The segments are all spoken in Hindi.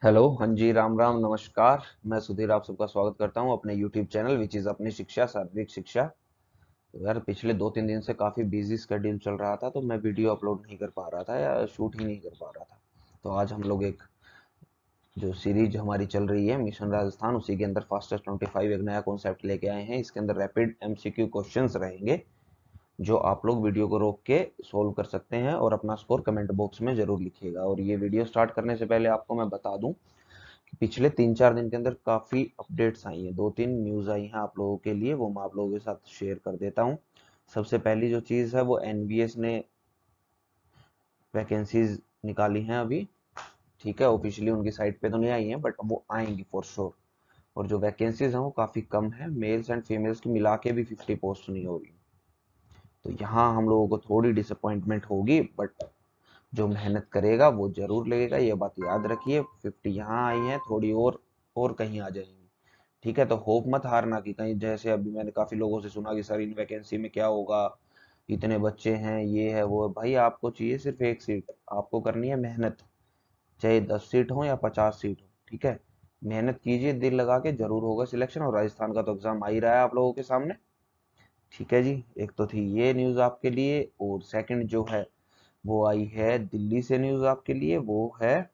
हेलो, हाँ जी, राम राम, नमस्कार। मैं सुधीर आप सबका स्वागत करता हूँ अपने यूट्यूब चैनल विच इज़ अपनी शिक्षा, शारीरिक शिक्षा। तो यार पिछले 2-3 दिन से काफ़ी बिजी स्केड्यूल चल रहा था, तो मैं वीडियो अपलोड नहीं कर पा रहा था या शूट ही नहीं कर पा रहा था। तो आज हम लोग एक जो सीरीज हमारी चल रही है मिशन राजस्थान, उसी के अंदर फास्टेस्ट 25 एक नया कॉन्सेप्ट लेके आए हैं। इसके अंदर रैपिड एमसीक्यू क्वेश्चंस रहेंगे जो आप लोग वीडियो को रोक के सोल्व कर सकते हैं और अपना स्कोर कमेंट बॉक्स में जरूर लिखिएगा। और ये वीडियो स्टार्ट करने से पहले आपको मैं बता दूं, पिछले 3-4 दिन के अंदर काफी अपडेट्स आई हैं, 2-3 न्यूज आई हैं आप लोगों के लिए, वो मैं आप लोगों के साथ शेयर कर देता हूं। सबसे पहली जो चीज है वो एनवीएस ने वैकेंसीज निकाली हैं अभी। ठीक है, ऑफिशियली उनकी साइट पे तो नहीं आई हैं बट वो आएंगी फॉर श्योर। और जो वैकेंसीज हैं वो काफी कम है, मेल्स एंड फीमेल्स की मिला के भी 50 पोस्ट नहीं हो रही। तो यहाँ हम लोगों को थोड़ी डिसअपॉइंटमेंट होगी, बट जो मेहनत करेगा वो जरूर लगेगा, ये बात याद रखिए। 50 यहाँ आई है, थोड़ी और कहीं आ जाएंगी। ठीक है, तो होप मत हारना कि कहीं, जैसे अभी मैंने काफी लोगों से सुना कि सर इन वैकेंसी में क्या होगा, इतने बच्चे हैं, ये है वो है। भाई आपको चाहिए सिर्फ एक सीट, आपको करनी है मेहनत। चाहे 10 सीट हो या 50 सीट हो, ठीक है, मेहनत कीजिए, दिल लगा के, जरूर होगा सिलेक्शन। और राजस्थान का तो एग्जाम आ ही रहा है आप लोगों के सामने। ठीक है जी, एक तो थी ये न्यूज आपके लिए, और सेकंड जो है वो आई है दिल्ली से न्यूज आपके लिए। वो है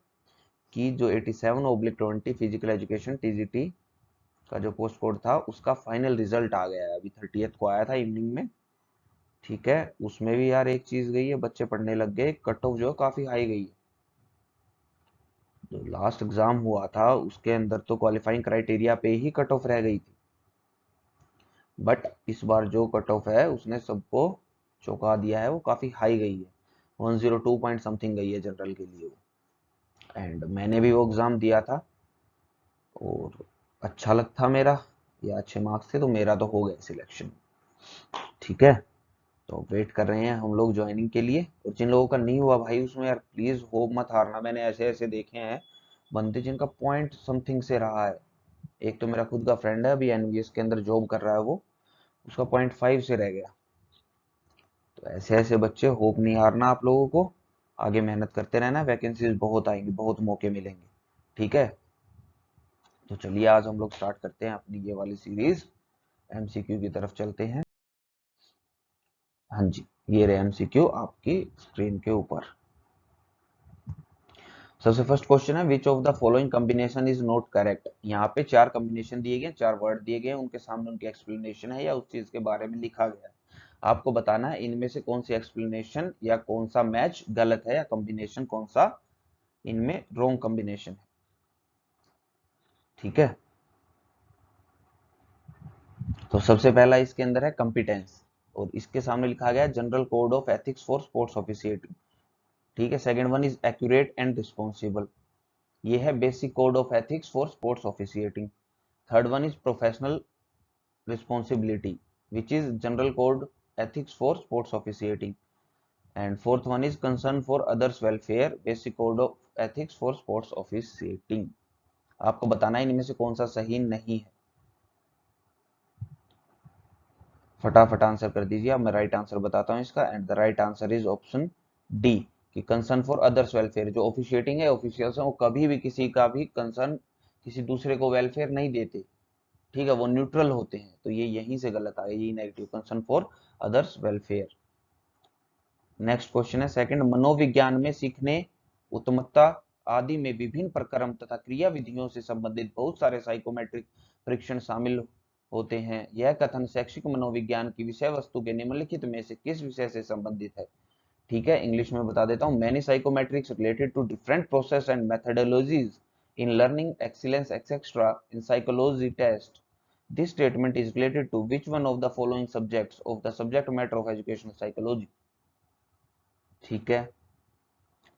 कि जो 87/20 फिजिकल एजुकेशन टीजीटी का जो पोस्ट कोड था उसका फाइनल रिजल्ट आ गया है, अभी 30th को आया था इवनिंग में। ठीक है, उसमें भी यार एक चीज गई है, बच्चे पढ़ने लग गए, कट ऑफ जो है काफी हाई गई है। जो लास्ट एग्जाम हुआ था उसके अंदर तो क्वालिफाइंग क्राइटेरिया पे ही कट ऑफ रह गई थी, बट इस बार जो कट ऑफ है उसने सबको चौंका दिया है, वो काफी हाई गई है। 102 पॉइंट समथिंग गई है जनरल के लिए वो। एंड मैंने भी वो एग्जाम दिया था और अच्छा लग था मेरा, या अच्छे मार्क्स थे, तो मेरा तो हो गया सिलेक्शन। ठीक है, तो वेट कर रहे हैं हम लोग ज्वाइनिंग के लिए। और जिन लोगों का नहीं हुआ भाई उसमें यार प्लीज होप मत हारना। मैंने ऐसे ऐसे देखे हैं बंदे जिनका पॉइंट समथिंग से रहा है। एक तो मेरा खुद का फ्रेंड है, अभी एनवीएस के अंदर जॉब कर रहा है वो, उसका 0.5 से रह गया। तो ऐसे ऐसे बच्चे, होप नहीं हारना आप लोगों को, आगे मेहनत करते रहना, वैकेंसीज बहुत आएंगी, बहुत मौके मिलेंगे। ठीक है, तो चलिए आज हम लोग स्टार्ट करते हैं अपनी ये वाली सीरीज, एमसीक्यू की तरफ चलते हैं। हाँ जी, ये रहे एमसीक्यू आपकी स्क्रीन के ऊपर। सबसे फर्स्ट क्वेश्चन है, which of the following combination is not correct. यहाँ पे चार कॉम्बिनेशन दिए गए, चार वर्ड दिए गए, उनके सामने उनकी एक्सप्लेनेशन है या उस चीज के बारे में लिखा गया है। आपको बताना है इनमें से कौन सी एक्सप्लेनेशन या कौन सा मैच गलत है, या कॉम्बिनेशन कौन सा इनमें रॉन्ग कॉम्बिनेशन है। ठीक है, तो सबसे पहला इसके अंदर है कंपिटेंस, और इसके सामने लिखा गया general code of ethics for sports officiating. ठीक है, second one is accurate and responsible, ये है basic code of ethics for sports officiating. Third one is professional responsibility, which is general code ethics for sports officiating. And fourth one is concern for others welfare, basic code of ethics for sports officiating। आपको बताना है इनमें से कौन सा सही नहीं है। फटाफट आंसर कर दीजिए। अब मैं राइट आंसर बताता हूँ इसका, and the right answer is option D, कि कंसर्न फॉर अदर्स वेलफेयर। जो ऑफिशिएटिंग है, ऑफिशियल्स हैं, वो कभी भी किसी का भी कंसर्न, किसी दूसरे को वेलफेयर नहीं देते। ठीक है, वो न्यूट्रल होते हैं, तो ये यहीं से गलत आ गया, यही negative, concern for others welfare. Next question है सेकंड, मनोविज्ञान में सीखने, उत्तमता आदि में विभिन्न प्रक्रम तथा क्रिया विधियों से संबंधित बहुत सारे साइकोमेट्रिक परीक्षण शामिल होते हैं। यह कथन शैक्षिक मनोविज्ञान की विषय वस्तु के निम्नलिखित में से किस विषय से संबंधित है। ठीक है, इंग्लिश में बता देता हूँ। Many psychometrics related to different process and methodologies in learning excellence etcetera in psychology test. This statement is related to which one of the following subjects of the subject matter of educational psychology. ठीक है,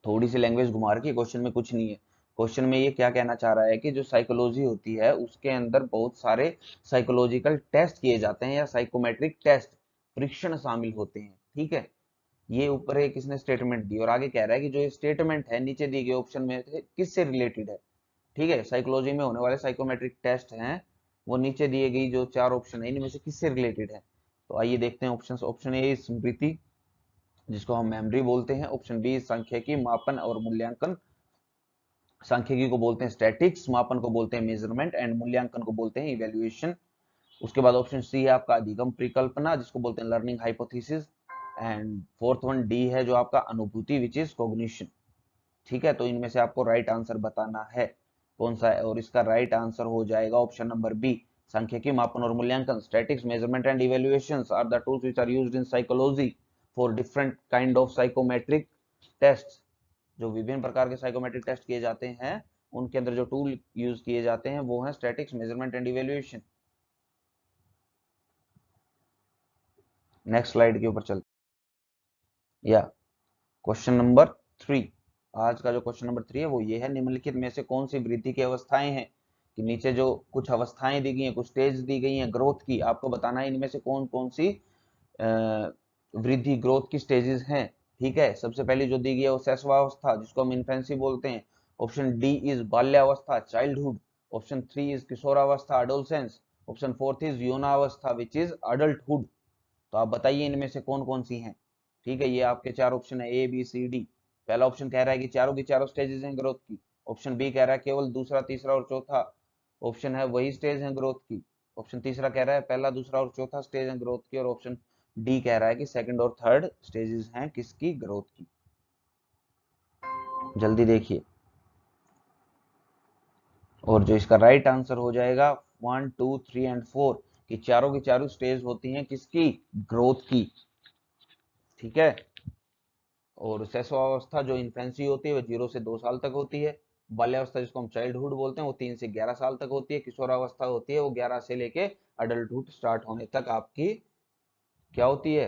थोड़ी सी लैंग्वेज घुमा रखी है, क्वेश्चन में कुछ नहीं है। क्वेश्चन में ये क्या कहना चाह रहा है कि जो साइकोलॉजी होती है उसके अंदर बहुत सारे साइकोलॉजिकल टेस्ट किए जाते हैं, या साइकोमेट्रिक टेस्ट परीक्षण शामिल होते हैं। ठीक है, ये ऊपर एक इसने स्टेटमेंट दी, और आगे कह रहा है कि जो ये स्टेटमेंट है नीचे दिए गए ऑप्शन में से किससे रिलेटेड है। ठीक है, साइकोलॉजी में होने वाले साइकोमेट्रिक टेस्ट हैं, वो नीचे दिए गई जो चार ऑप्शन है इनमें से किससे रिलेटेड है। तो आइए देखते हैं ऑप्शन। ऑप्शन ए स्मृति, जिसको हम मेमोरी बोलते हैं। ऑप्शन बी सांख्यिकी, मापन और मूल्यांकन। सांख्यिकी को बोलते हैं स्टैटिक्स, मापन को बोलते हैं मेजरमेंट एंड मूल्यांकन को बोलते हैं इवेल्युएशन। उसके बाद ऑप्शन सी है आपका अधिगम परिकल्पना, जिसको बोलते हैं learning hypothesis. And fourth one D है जो आपका अनुभूति विच इज कॉग्निशन। ठीक है, तो इनमें से आपको राइट आंसर बताना है कौन सा है, और इसका राइट आंसर हो जाएगा ऑप्शन नंबर बी, सांख्यिकी मापन और मूल्यांकन। Statics measurement and evaluations are the tools which are used in psychology for different kind of psychometric test. जो विभिन्न प्रकार के साइकोमेट्रिक टेस्ट किए जाते हैं, उनके अंदर जो टूल यूज किए जाते हैं वो है statics measurement and evaluation. Next slide के ऊपर चलते हैं। या क्वेश्चन नंबर 3, आज का जो क्वेश्चन नंबर 3 है वो ये है, निम्नलिखित में से कौन सी वृद्धि की अवस्थाएं हैं। कि नीचे जो कुछ अवस्थाएं दी गई हैं, कुछ स्टेज दी गई हैं ग्रोथ की, आपको बताना है इनमें से कौन कौन सी वृद्धि ग्रोथ की स्टेजेस हैं। ठीक है, सबसे पहली जो दी गई है वो शैशवावस्था, जिसको हम इन्फेंसी बोलते हैं। ऑप्शन डी इज बाल्यावस्था, चाइल्डहुड। ऑप्शन 3 इज किशोरावस्था, एडोलसेंस। ऑप्शन 4 इज यौनावस्था विच इज अडल्टहुड। तो आप बताइए इनमें से कौन कौन सी हैं। ठीक है, ये आपके चार ऑप्शन है, ए बी सी डी। पहला ऑप्शन कह रहा है कि चारों की चारों स्टेजेस हैं ग्रोथ की। ऑप्शन बी कह रहा है केवल दूसरा तीसरा और चौथा ऑप्शन है वही स्टेज है ग्रोथ की। ऑप्शन तीसरा कह रहा है पहला दूसरा और चौथा स्टेज है ग्रोथ की। और ऑप्शन डी कह रहा है कि सेकंड और थर्ड स्टेजेस हैं किसकी, ग्रोथ की। जल्दी देखिए, और जो इसका राइट आंसर हो जाएगा 1 2 3 एंड 4, कि चारों की चारों स्टेज होती हैं किसकी, ग्रोथ की। ठीक है, और शैशवावस्था जो इन्फेंसी होती है वो 0 से 2 साल तक होती है। बाल्यावस्था जिसको हम चाइल्डहुड बोलते हैं वो 3 से 11 साल तक होती है। किशोरावस्था होती है वो 11 से लेके अडल्टहुड स्टार्ट होने तक आपकी क्या होती है,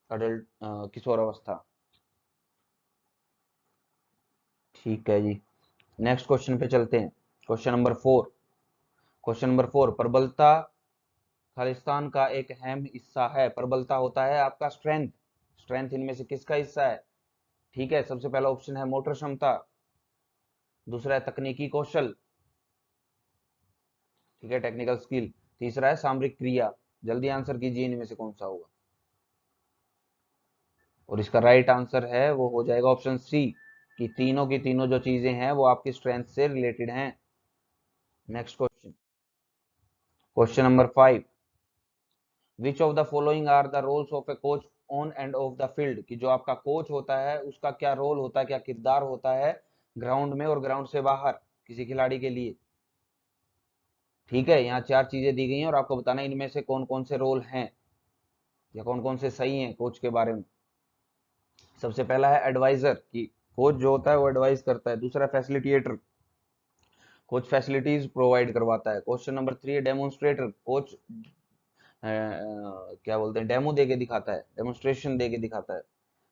अडल्ट किशोरावस्था। ठीक है जी, नेक्स्ट क्वेश्चन पे चलते हैं। Question number 4। क्वेश्चन नंबर 4, प्रबलता खालिस्तान का एक अहम हिस्सा है। प्रबलता होता है आपका स्ट्रेंथ। स्ट्रेंथ इनमें से किसका हिस्सा है। ठीक है, सबसे पहला ऑप्शन है मोटर क्षमता, दूसरा है तकनीकी कौशल, ठीक है टेक्निकल स्किल, तीसरा है सामरिक क्रिया। जल्दी आंसर कीजिए इनमें से कौन सा होगा। और इसका राइट आंसर है वो हो जाएगा ऑप्शन सी, कि तीनों की तीनों जो चीजें हैं वो आपकी स्ट्रेंथ से रिलेटेड हैं। Next question, question number 5, which of the following are the roles of a coach on end of the field. कि जो आपका कोच होता है उसका क्या रोल होता है, क्या किरदार होता है ग्राउंड में और ग्राउंड से बाहर किसी खिलाड़ी के लिए। ठीक है, यहाँ चार चीजें दी गई हैं और आपको बताना है इनमें से कौन कौन से रोल हैं या कौन कौन से सही हैं कोच के बारे में। सबसे पहला है एडवाइजर, कि कोच जो होता है वो एडवाइस करता है। दूसरा फैसिलिटेटर, कोच फैसिलिटीज प्रोवाइड करवाता है। क्वेश्चन नंबर 3 है डेमोन्स्ट्रेटर, कोच क्या बोलते हैं, डेमो दे के दिखाता है, डेमोन्स्ट्रेशन दे के दिखाता है।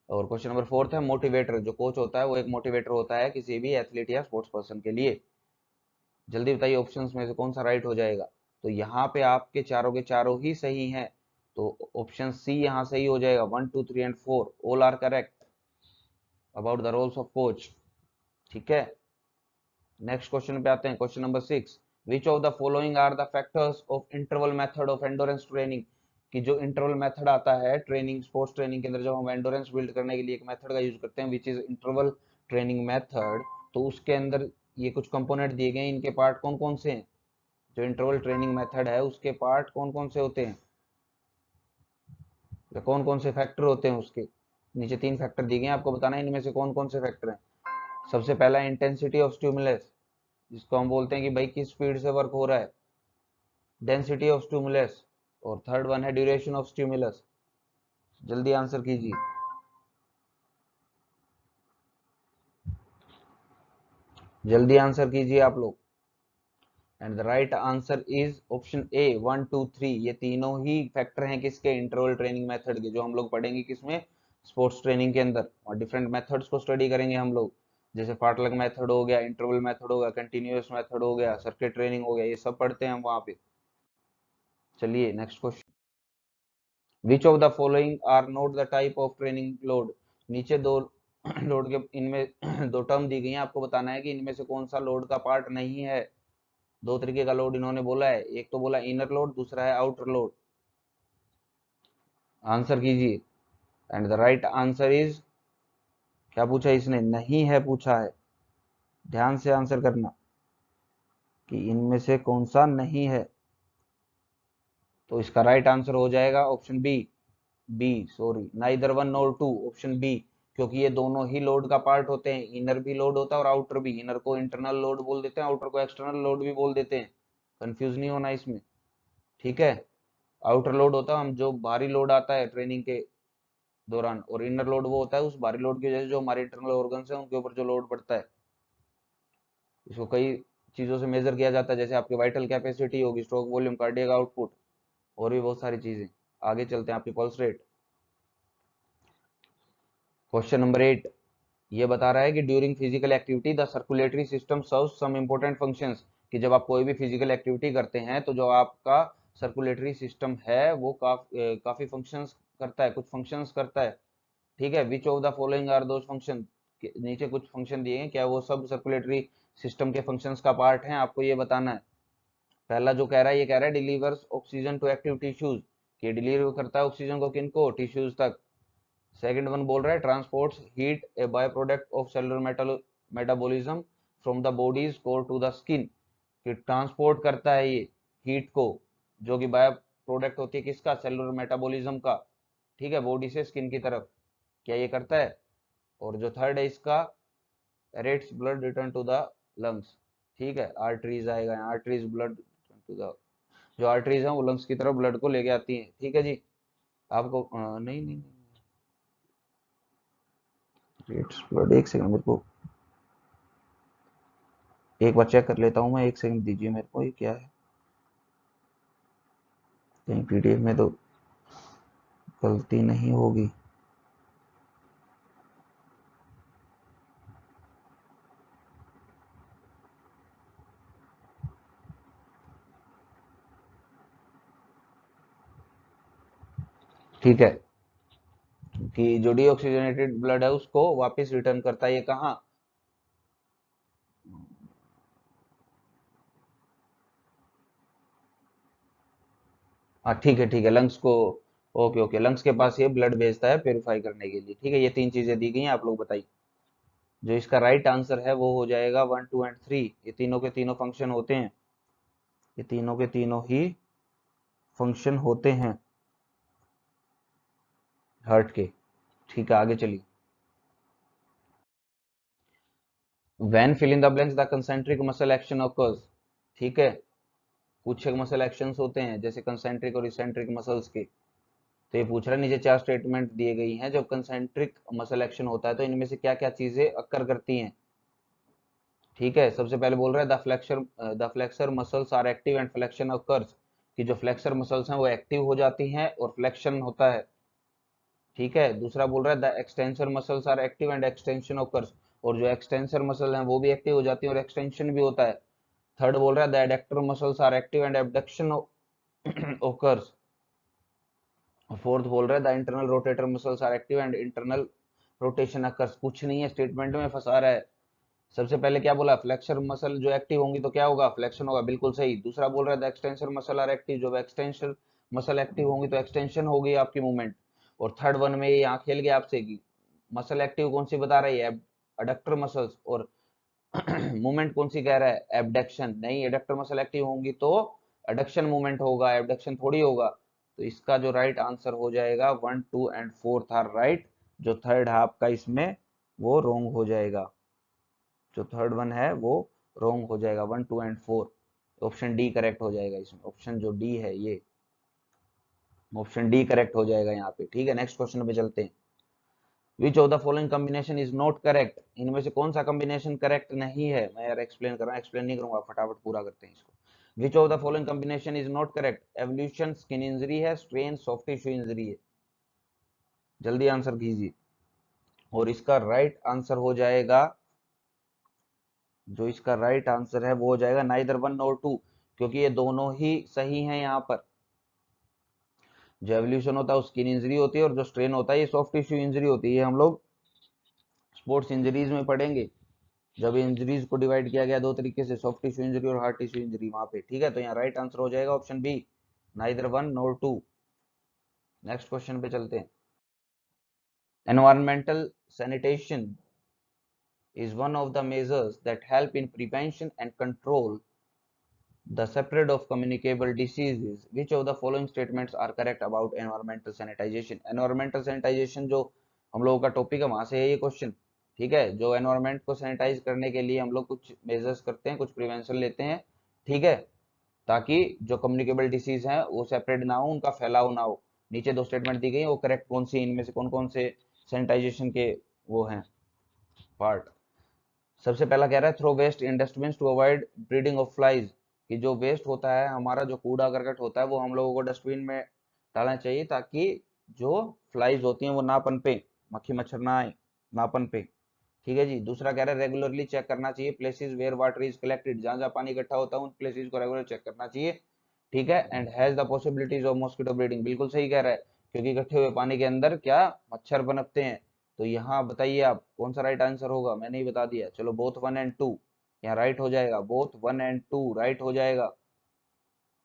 और क्वेश्चन नंबर 4 है मोटिवेटर, जो कोच होता है वो एक मोटिवेटर होता है किसी भी एथलीट या स्पोर्ट्स पर्सन के लिए। जल्दी बताइए ऑप्शंस में से कौन सा राइट हो जाएगा। तो यहाँ पे आपके चारों के चारों ही सही हैं, तो ऑप्शन सी यहाँ सही हो जाएगा। 1 2 3 and 4 all are correct about the roles of coach. ठीक है, नेक्स्ट क्वेश्चन पे आते हैं। Question number 6, which of the following are the factors of interval method of endurance training. कि जो इंटरवल मेथड आता है ट्रेनिंग, स्पोर्ट्स ट्रेनिंग के अंदर जब हम एंडोरेंस बिल्ड करने के लिए एक मेथड का यूज करते हैं which is interval training method, तो उसके अंदर ये कुछ कंपोनेंट दिए गए हैं, इनके पार्ट कौन कौन से हैं। जो इंटरवल ट्रेनिंग मेथड है उसके पार्ट कौन कौन से होते हैं, या कौन कौन से फैक्टर होते हैं उसके। नीचे 3 फैक्टर दिए गए हैं, आपको बताना है इनमें से कौन कौन से फैक्टर हैं। सबसे पहला इंटेंसिटी ऑफ स्टिमुलस, जिसको हम बोलते हैं कि भाई किस स्पीड से वर्क हो रहा है, डेंसिटी ऑफ स्टिमुलस। और थर्ड वन है ड्यूरेशन ऑफ स्टिमुलस। जल्दी आंसर कीजिए, जल्दी आंसर कीजिए आप लोग। And the right answer is option A 1 2 3। ये तीनों ही फैक्टर हैं किसके, इंटरवल ट्रेनिंग मेथड के, जो हम लोग पढ़ेंगे किसमें, स्पोर्ट्स ट्रेनिंग के अंदर। और डिफरेंट मेथड्स को स्टडी करेंगे हम लोग, जैसे फाटलक मेथड हो गया, इंटरवल मेथड हो गया, कंटिन्यूअस मेथड हो गया, सर्किट ट्रेनिंग हो गया, ये सब पढ़ते हैं हम वहां पे। चलिए next question, which of the following are not the type of training load. नीचे दो लोड के इनमें दो टर्म दी गई हैं, आपको बताना है कि इनमें से कौन सा लोड का पार्ट नहीं है। दो तरीके का लोड इन्होंने बोला है, एक तो बोला इनर लोड, दूसरा है आउटर लोड। आंसर कीजिए, and the right answer is, क्या पूछा इसने, नहीं है पूछा है। ध्यान से आंसर करना कि इनमें से कौन सा नहीं है। तो इसका राइट आंसर हो जाएगा option B, sorry, neither one nor two, option B. क्योंकि ये दोनों ही लोड का पार्ट होते हैं, इनर भी लोड होता है और आउटर भी। इनर को इंटरनल लोड बोल देते हैं, आउटर को एक्सटर्नल लोड भी बोल देते हैं, कंफ्यूज नहीं होना इसमें, ठीक है। आउटर लोड होता है हम जो भारी लोड आता है ट्रेनिंग के दौरान, और इनर लोड वो होता है उस भारी लोड की वजह से जो हमारे इंटरनल ऑर्गन्स हैं उनके ऊपर जो लोड पड़ता है। इसको कई चीजों से मेजर किया जाता है, जैसे आपकी वाइटल कैपेसिटी होगी, स्ट्रोक वॉल्यूम, कार्डियक आउटपुट, और भी बहुत सारी चीजें। आगे चलते हैं, आपकी पल्स रेट। क्वेश्चन नंबर 8 ये बता रहा है कि during physical activity the circulatory system serves some important functions, कि जब आप कोई भी फिजिकल एक्टिविटी करते हैं तो जो आपका सर्कुलेटरी सिस्टम है वो काफी फंक्शंस करता है, कुछ फंक्शंस करता है, ठीक है। Which of the following are those function, नीचे कुछ फंक्शन दिए हैं, क्या वो सब सर्कुलेटरी सिस्टम के फंक्शंस का पार्ट हैं, आपको ये बताना है। पहला जो कह रहा है, ये कह रहा है delivers oxygen to active tissues, कि डिलीवर करता है ऑक्सीजन को किनको, टिश्यूज तक। सेकंड वन बोल रहा है transports heat, a by product of cellular metabolism from the body's core to the skin, कि ट्रांसपोर्ट करता है ये हीट को, जो कि बाय प्रोडक्ट होती है किसका, सेलुलर मेटाबॉलिज्म का, ठीक है, बॉडी से स्किन की तरफ, क्या ये करता है। और जो थर्ड है इसका, rates blood return to the lungs, ठीक है, आर्टरीज आएगा यहाँ, आर्टरीज ब्लड टू द, जो आर्टरीज हैं वो लंग्स की तरफ ब्लड को लेके आती हैं, ठीक है जी। आपको नहीं नहीं, रेट्स ब्लड, एक सेकंड मेरे को, एक बार चेक कर लेता हूँ मैं, एक सेकंड दीजिए मेरे को, ये क्या है, कहीं पीडीएफ में तो गलती नहीं होगी। ठीक है, कि जो डीऑक्सीजनेटेड ब्लड है उसको वापस रिटर्न करता है, ये कहाँ, हाँ ठीक है, लंग्स को, ओके ओके, लंग्स के पास ये ब्लड भेजता है प्योरीफाई करने के लिए, ठीक है। ये तीन चीजें दी गई हैं, आप लोग बताइए। जो इसका राइट आंसर है वो हो जाएगा 1, 2 एंड 3, ये तीनों के तीनों फंक्शन होते हैं, ये तीनों के तीनों ही फंक्शन होते हैं हार्ट के, ठीक है। आगे चलिए, when fill in the blanks the concentric muscle action occurs, ठीक है। कुछ एक मसल एक्शंस होते हैं जैसे कंसेंट्रिक और इसेंट्रिक मसल्स के। तो ये पूछ रहा है, नीचे चार स्टेटमेंट दिए गई हैं, जब कंसेंट्रिक मसल एक्शन होता है तो इनमें से क्या क्या चीजें अक्कर करती हैं, ठीक है। सबसे पहले बोल रहा है the flexor muscles are active and flexion occurs, कि जो फ्लेक्सर मसल्स हैं वो एक्टिव हो जाती हैं और फ्लेक्शन होता है, ठीक है। दूसरा बोल रहा है the extensor muscles are active and extension occurs, और जो एक्सटेंसर मसल हैं वो भी एक्टिव हो जाती है और एक्सटेंशन भी होता है। थर्ड बोल रहा है the adductor muscles are active and abduction occurs. Fourth बोल रहा है the internal rotator muscles are active and internal rotation occurs. कुछ नहीं है, स्टेटमेंट में फंसा रहा है। सबसे पहले क्या बोला, फ्लेक्सर मसल जो एक्टिव होंगी तो क्या होगा, फ्लेक्शन होगा, बिल्कुल सही। दूसरा बोल रहा है the extensor muscle are active, जो एक्सटेंशन मसल एक्टिव होंगी तो एक्सटेंशन होगी आपकी मूवमेंट। और थर्ड वन में ये यहाँ खेल गया आपसे कि मसल एक्टिव कौन सी बता रही है, अडक्टर मसल्स, और मूवमेंट कौन सी कह रहा है, एबडक्शन। नहीं, एडक्टर मसल एक्टिव होंगी तो एडक्शन मूवमेंट होगा, एबडक्शन थोड़ी होगा। तो इसका जो राइट आंसर हो जाएगा 1, 2 एंड 4 था राइट। जो थर्ड है आपका इसमें वो रोंग हो जाएगा, जो थर्ड वन है वो रोंग हो जाएगा, 1, 2 एंड 4। ऑप्शन डी करेक्ट हो जाएगा इसमें, ऑप्शन जो डी है ये, ऑप्शन डी करेक्ट हो जाएगा यहाँ पे, ठीक है। नेक्स्ट क्वेश्चन पे चलते हैं। विच of the following combination is not correct, इनमें से कौन सा कॉम्बिनेशन करेक्ट नहीं है। मैं यार एक्सप्लेन कर रहा हूँ, एक्सप्लेन नहीं करूंगा, फटाफट पूरा करते हैं इसको। विच of the following combination is not correct, evolution skin injury है, स्ट्रेन सॉफ्ट टिश्यू इंजरी है, जल्दी आंसर कीजिए। और इसका राइट आंसर हो जाएगा, जो इसका राइट आंसर है वो हो जाएगा नाइदर 1 और 2, क्योंकि ये दोनों ही सही हैं यहाँ पर। जो एवोल्यूशन होता है वो स्किन इंजरी होती है, और जो स्ट्रेन होता है ये सॉफ्ट टिश्यू इंजरी होती है। ये हम लोग स्पोर्ट्स इंजरीज में पढ़ेंगे, जब इंजरीज को डिवाइड किया गया दो तरीके से, सॉफ्ट टिश्यू इंजरी और हार्ड टिश्यू इंजरी, वहां पे, ठीक है। तो यहाँ राइट आंसर हो जाएगा option B, neither 1 nor 2। Next question पे चलते हैं। Environmental sanitation is one of the measures that help in prevention and control the spread of communicable diseases. Which of the following statements are correct about environmental sanitization? Environmental sanitization जो हम लोगों का टॉपिक है वहां से है ये क्वेश्चन। ठीक है, जो एनवायरमेंट को सैनिटाइज करने के लिए हम लोग कुछ मेजर्स करते हैं, कुछ प्रिवेंशन लेते हैं, ठीक है, ताकि जो कम्युनिकेबल डिसीज हैं वो सेपरेट ना हो, उनका फैलाव ना हो। नीचे दो स्टेटमेंट दी गई, वो करेक्ट कौन सी, इनमें से कौन कौन से सैनिटाइजेशन के वो हैं पार्ट? सबसे पहला कह रहा है throw waste in dustbin to avoid breeding of flies, कि जो वेस्ट होता है हमारा, जो कूड़ा करकट होता है, वो हम लोगों को डस्टबिन में डालना चाहिए ताकि जो फ्लाइज होती हैं वो ना पनपे, मक्खी मच्छर ना आए, ना पनपे। ठीक है जी। दूसरा कह रहा है रेगुलरली चेक करना चाहिए places where water is collected, जहां जहां पानी इकट्ठा होता है उन प्लेसेस को रेगुलर चेक करना चाहिए। ठीक है। And has the possibilities of mosquito breeding, बिल्कुल सही कह रहा है, क्योंकि इकट्ठे हुए पानी के अंदर क्या मच्छर पनपते हैं। तो यहाँ बताइए आप कौन सा राइट आंसर होगा, मैंने ही बता दिया। चलो बोथ 1 एंड 2 यहाँ राइट हो जाएगा, बोथ 1 एंड 2 राइट हो जाएगा।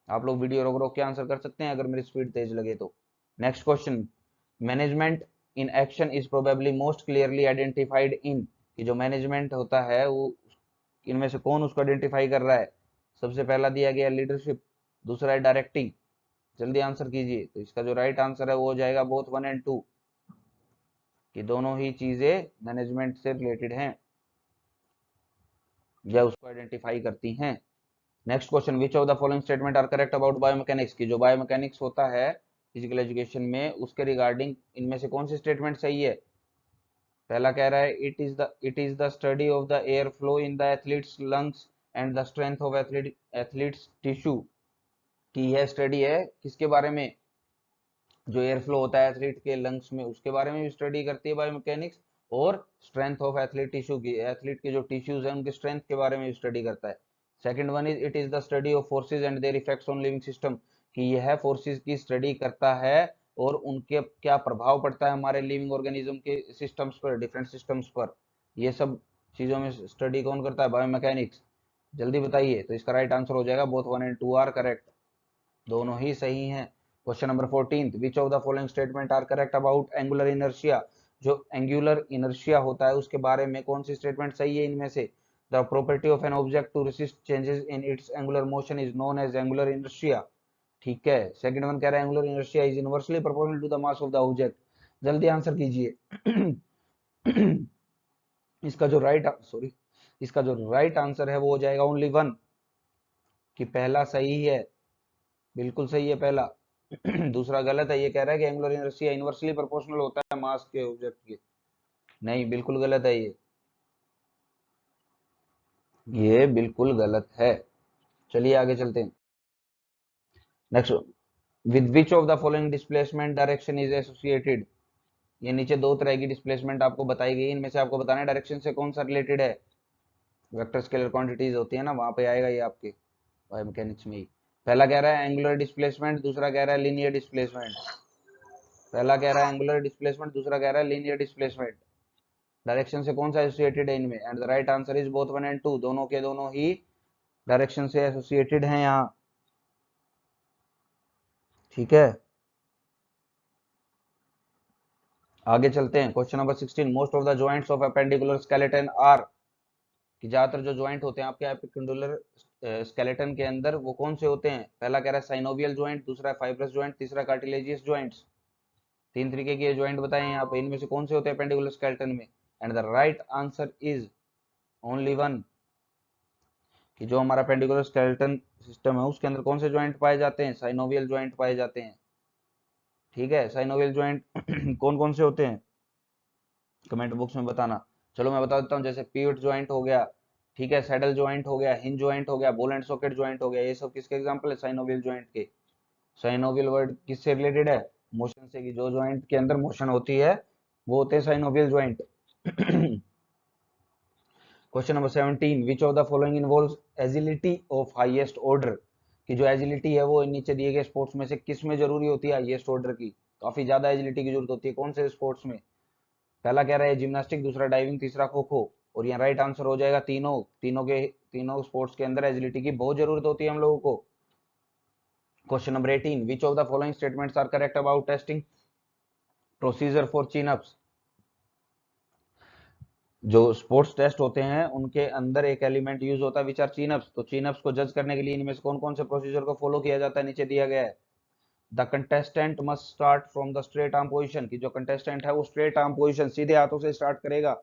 आप लोग वीडियो रोक रोक के आंसर कर सकते हैं अगर मेरी स्पीड तेज लगे तो। Next question, management in action is probably most clearly identified in, कि जो मैनेजमेंट होता है वो इनमें से कौन उसको आइडेंटिफाई कर रहा है? सबसे पहला दिया गया लीडरशिप, दूसरा है डायरेक्टिंग। जल्दी आंसर कीजिए। तो इसका जो राइट आंसर है वो हो जाएगा बोथ 1 एंड 2, कि दोनों ही चीजें मैनेजमेंट से रिलेटेड हैं या उसको आइडेंटिफाई करती हैं। Next question, which of the following statement are correct about biomechanics, की जो बायोमैकेनिक्स होता है फिजिकल एजुकेशन में उसके रिगार्डिंग इनमें से कौन सी स्टेटमेंट सही है? पहला कह रहा है it is the study of the air flow in the athletes lungs and the strength of athletes tissue, कि यह स्टडी है किसके बारे में? जो एयर फ्लो होता है एथलीट के लंग्स में उसके बारे में भी स्टडी करती है बायोमैकेनिक्स, और स्ट्रेंथ ऑफ एथलीट टिश्यू की, एथलीट के जो टिश्यूज हैं उनके स्ट्रेंथ के बारे में स्टडी करता है। Second one is it is the study of forces and there effects on living system, कि यह फोर्सेज की स्टडी करता है और उनके क्या प्रभाव पड़ता है हमारे लिविंग ऑर्गेनिज्म के सिस्टम्स पर, डिफरेंट सिस्टम्स पर। ये सब चीजों में स्टडी कौन करता है? बायोमैकेनिक्स। जल्दी बताइए। तो इसका राइट आंसर हो जाएगा बोथ 1 एंड 2 आर करेक्ट, दोनों ही सही हैं। Question number 14, which of the following statement are correct about angular inertia, जो एंगुलर इनर्शिया होता है उसके बारे में कौन सी स्टेटमेंट सही है इनमें से? The property of an object to resist changes in its angular motion is known as angular inertia. ठीक है। सेकंड वन कह रहा है angular inertia is inversely proportional to the mass of the object. जल्दी आंसर कीजिए। इसका जो राइट सॉरी इसका जो राइट आंसर है वो हो जाएगा ओनली वन, कि पहला सही है, बिल्कुल सही है पहला। दूसरा गलत है, ये कह रहा है कि एंगुलर इनर्शिया इनवर्सली प्रोपोर्शनल होता है मास के ऑब्जेक्ट के। नहीं, बिल्कुल गलत है ये बिल्कुल गलत है। चलिए आगे चलते हैं। Next, with which of the following displacement direction is associated, ये नीचे दो तरह की डिस्प्लेसमेंट आपको बताई गई, इनमें से आपको बताना है डायरेक्शन से कौन सा रिलेटेड है। वेक्टर स्केलर क्वांटिटीज होती है ना, वहां पे आएगा ये आपके बायोमैकेनिक्स में ही। पहला कह रहा है एंगुलर डिस्प्लेसमेंट, दूसरा कह रहा है लीनियर डिस्प्लेसमेंट। पहला कह रहा है एंगुलर डिस्प्लेसमेंट, दूसरा कह रहा है लीनियर डिस्प्लेसमेंट। डायरेक्शन से कौन सा एसोसिएटेड है इनमें? And the right answer is both 1 and 2, दोनों के दोनों ही डायरेक्शन से एसोसिएटेड हैं यहाँ। ठीक है, आगे चलते हैं। Question number 16, most of the joints of appendicular skeleton are, कि ज्यादातर जो जॉइंट होते हैं आपके एपिपेंडुलर स्केलेटन के अंदर वो कौन से होते हैं? पहला कह रहा है साइनोवियल जॉइंट, दूसरा फाइब्रस जॉइंट, तीसरा कार्टिलेजियस जॉइंट्स। तीन तरीके के जॉइंट बताए यहाँ पे, इनमें से कौन से होते हैं एपेंडिकुलर स्केलेटन में? And the right answer is only one, कि जो हमारा एपेंडिकुलर स्केलेटन सिस्टम है उसके अंदर कौन से जॉइंट पाए जाते हैं? साइनोवियल जॉइंट पाए जाते हैं। ठीक है, साइनोवियल जॉइंट कौन कौन से होते हैं कमेंट बॉक्स में बताना। चलो मैं बता देता हूँ, जैसे पीवट जॉइंट हो गया, ठीक है, सैडल जॉइंट हो गया, हिंज जॉइंट हो गया, बॉल एंड सॉकेट जॉइंट हो गया, ये सब किसके एग्जांपल है? साइनोवियल जॉइंट के। साइनोवियल वर्ड किससे रिलेटेड है? मोशन से, कि जो जॉइंट के अंदर मोशन होती है वो होते हैं synovial joint. Question number 17, which of the following involves agility of highest order, कि जो एजिलिटी है वो नीचे दिए गए स्पोर्ट्स में से किस में जरूरी होती है? हाईएस्ट ऑर्डर की, काफी ज्यादा एजिलिटी की जरूरत होती है कौन से स्पोर्ट्स में? पहला कह रहा है जिम्नास्टिक, दूसरा डाइविंग, तीसरा खो खो। और यहाँ राइट आंसर हो जाएगा तीनों, तीनों स्पोर्ट्स के अंदर एजिलिटी की बहुत जरूरत होती है हम लोगों को। Question number 18, which of the following statements are correct about testing procedure for chin ups, जो स्पोर्ट्स टेस्ट होते हैं उनके अंदर एक एलिमेंट यूज होता है विच आर चीनअप्स। तो चीनअप्स को जज करने के लिए इनमें से कौन कौन से प्रोसीजर को फॉलो किया जाता है नीचे दिया गया है। The contestant must start from the straight arm position, की जो कंटेस्टेंट है वो स्ट्रेट आर्म पोजीशन सीधे हाथों से स्टार्ट करेगा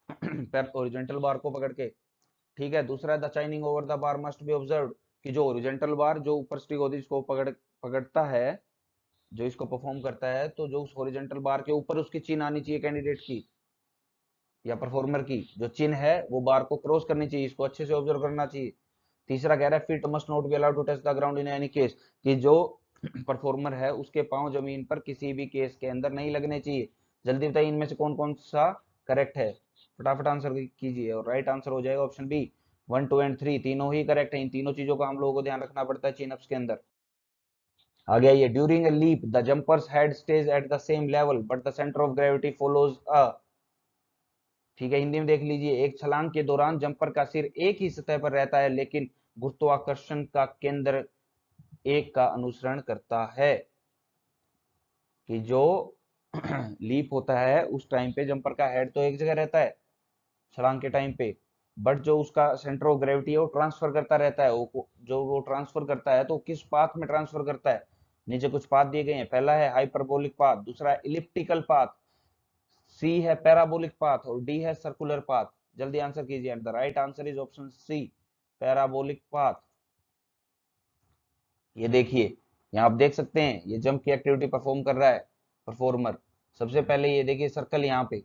पैर ओरिजेंटल बार को पकड़ के। ठीक है, दूसरा the chaining over the bar must be observed, कि जो ओरिजेंटल बार जो ऊपर स्टिक होती है इसको पकड़ता है, जो इसको परफॉर्म करता है, तो जो उस हॉरिजॉन्टल बार के ऊपर उसकी चिन्ह आनी चाहिए कैंडिडेट की या परफॉर्मर की, जो चिन्ह है वो बार को क्रॉस करनी चाहिए, इसको अच्छे से ऑब्जर्व करना चाहिए। तीसरा कह रहा है feet must not be allowed to touch the ground in any case, कि जो परफॉर्मर है उसके पांव जमीन पर किसी भी केस के अंदर नहीं लगने चाहिए। जल्दी बताइए इनमें से कौन कौन सा करेक्ट है, फटाफट आंसर कीजिए। और राइट आंसर हो जाएगा ऑप्शन बी, 1, 2 एंड 3 तीनों ही करेक्ट है। इन तीनों चीजों का हम लोगों को ध्यान रखना पड़ता है चिन अप्स के अंदर। आ गया ये, during a leap the jumper's head stage at the same level but the centre of gravity follows a. ठीक है, हिंदी में देख लीजिए, एक छलांग के दौरान जंपर का सिर एक ही सतह पर रहता है लेकिन गुरुत्वाकर्षण का केंद्र एक का अनुसरण करता है। कि जो लीप होता है उस टाइम पे जंपर का हेड तो एक जगह रहता है छलांग के टाइम पे, बट जो उसका सेंटर ऑफ ग्रेविटी है वो ट्रांसफर करता रहता है। जो वो ट्रांसफर करता है तो किस पाथ में ट्रांसफर करता है, नीचे कुछ पाथ दिए गए हैं। पहला है हाइपरबोलिक पाथ, दूसरा है इलिप्टिकल पाथ, सी है पैराबोलिक पाथ और डी है सर्कुलर पाथ। जल्दी आंसर कीजिए, and the right answer is option C, parabolic path. ये देखिए, यहाँ आप देख सकते हैं ये जंप की एक्टिविटी परफॉर्म कर रहा है परफॉर्मर। सबसे पहले ये देखिए सर्कल यहाँ पे,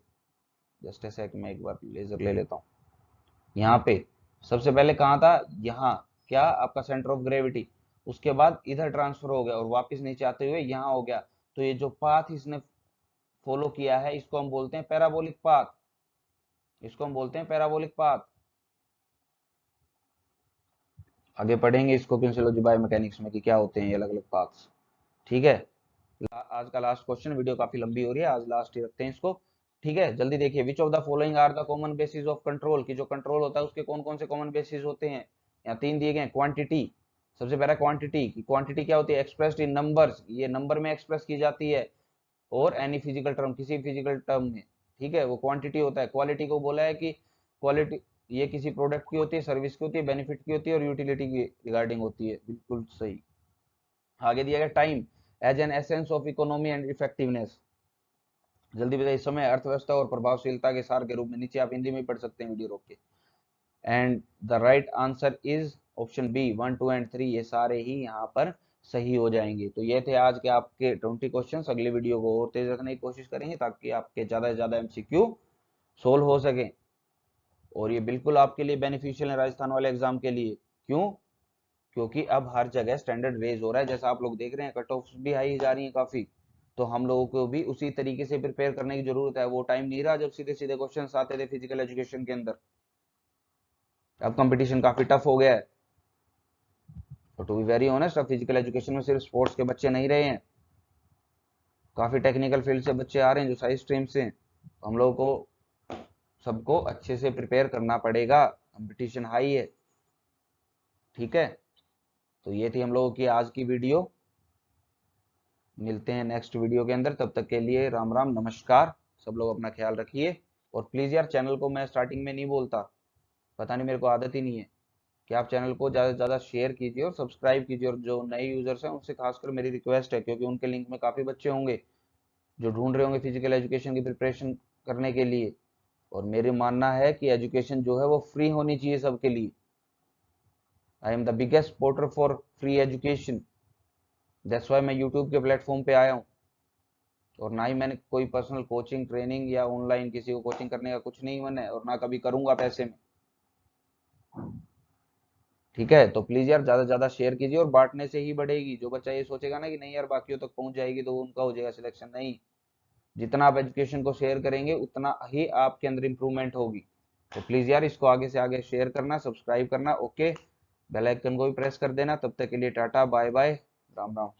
जस्ट ए सेक मैं एक बार लेजर ले लेता हूँ। यहाँ पे सबसे पहले कहाँ था, यहाँ क्या आपका सेंटर ऑफ ग्रेविटी, उसके बाद इधर ट्रांसफर हो गया और वापस नीचे आते हुए यहाँ हो गया। तो ये जो पाथ इसने फॉलो किया है इसको हम बोलते हैं पैराबोलिक पाथ, इसको हम बोलते हैं पैराबोलिक पाथ। आगे पढ़ेंगे इसको फिजियोलॉजी बायोमैकेनिक्स में कि क्या होते हैं ये अलग अलग पाथ्स। ठीक है, आज का लास्ट क्वेश्चन, वीडियो काफी लंबी हो रही है आज, लास्ट ही रखते हैं इसको। ठीक है, जल्दी देखिए, which of the following are the common basis of control, की जो कंट्रोल होता है उसके कौन कौन से कॉमन बेसिस होते हैं। यहाँ तीन दिए गए, क्वांटिटी, सबसे पहला क्वांटिटी, की क्वांटिटी क्या होती है, एक्सप्रेस्ड इन नंबर्स, ये नंबर में एक्सप्रेस की जाती है, और एनी फिजिकल टर्म, किसी फिजिकल टर्म में। ठीक है, वो क्वांटिटी होता है। क्वालिटी को बोला है कि क्वालिटी ये किसी प्रोडक्ट की होती है, सर्विस की होती है, बेनिफिट की होती है और यूटिलिटी की रिगार्डिंग होती है, बिल्कुल सही। आगे दिया गया time as an essence of economy and effectiveness. जल्दी बताइए, समय अर्थव्यवस्था और प्रभावशीलता के सार के रूप में, नीचे आप हिंदी में पढ़ सकते हैं वीडियो रोक के। And the right answer is option B, 1, 2 and 3, ये सारे ही यहाँ पर सही हो जाएंगे। तो ये थे आज के आपके 20 क्वेश्चंस। अगले वीडियो को और तेज रखने की कोशिश करेंगे ताकि आपके ज्यादा से ज्यादा एमसीक्यू सोल्व हो सके, और ये बिल्कुल आपके लिए बेनिफिशियल है राजस्थान वाले एग्जाम के लिए। क्यों, क्योंकि अब हर जगह स्टैंडर्ड रेज हो रहा है, जैसा आप लोग देख रहे हैं कट ऑफ भी हाई जा रही है काफी। तो हम लोगों को भी उसी तरीके से प्रिपेयर करने की जरूरत है। वो टाइम नहीं रहा जब सीधे सीधे क्वेश्चन आते थे फिजिकल एजुकेशन के अंदर, अब कंपटीशन काफी टफ हो गया है। और टू बी वेरी ऑनेस्ट, अब फिजिकल एजुकेशन में सिर्फ स्पोर्ट्स के बच्चे नहीं रहे हैं, काफी टेक्निकल फील्ड से बच्चे आ रहे हैं जो साइंस स्ट्रीम से। तो हम लोगों को सबको अच्छे से प्रिपेयर करना पड़ेगा, कंपटीशन हाई है। ठीक है, तो ये थी हम लोगों की आज की वीडियो। मिलते हैं नेक्स्ट वीडियो के अंदर, तब तक के लिए राम राम नमस्कार। सब लोग अपना ख्याल रखिए। और प्लीज यार, चैनल को मैं स्टार्टिंग में नहीं बोलता, पता नहीं मेरे को आदत ही नहीं है, कि आप चैनल को ज़्यादा से ज़्यादा शेयर कीजिए और सब्सक्राइब कीजिए। और जो नए यूजर्स हैं उनसे खासकर मेरी रिक्वेस्ट है, क्योंकि उनके लिंक में काफ़ी बच्चे होंगे जो ढूंढ रहे होंगे फिजिकल एजुकेशन की प्रिपरेशन करने के लिए। और मेरे मानना है कि एजुकेशन जो है वो फ्री होनी चाहिए सबके लिए। I am the biggest supporter for free education, that's why मैं यूट्यूब के प्लेटफॉर्म पे आया हूँ। और ना ही मैंने कोई पर्सनल कोचिंग ट्रेनिंग या ऑनलाइन किसी को कोचिंग करने का कुछ नहीं मन है, और ना कभी करूंगा पैसे में। ठीक है, तो प्लीज यार ज्यादा से ज्यादा शेयर कीजिए, और बांटने से ही बढ़ेगी। जो बच्चा ये सोचेगा ना कि नहीं यार बाकियों तक पहुंच जाएगी तो उनका हो जाएगा सिलेक्शन, नहीं, जितना आप एजुकेशन को शेयर करेंगे उतना ही आपके अंदर इंप्रूवमेंट होगी। तो प्लीज यार इसको आगे से आगे शेयर करना, सब्सक्राइब करना, ओके, बेल आइकन को भी प्रेस कर देना। तब तक के लिए टाटा बाय बाय, राम राम।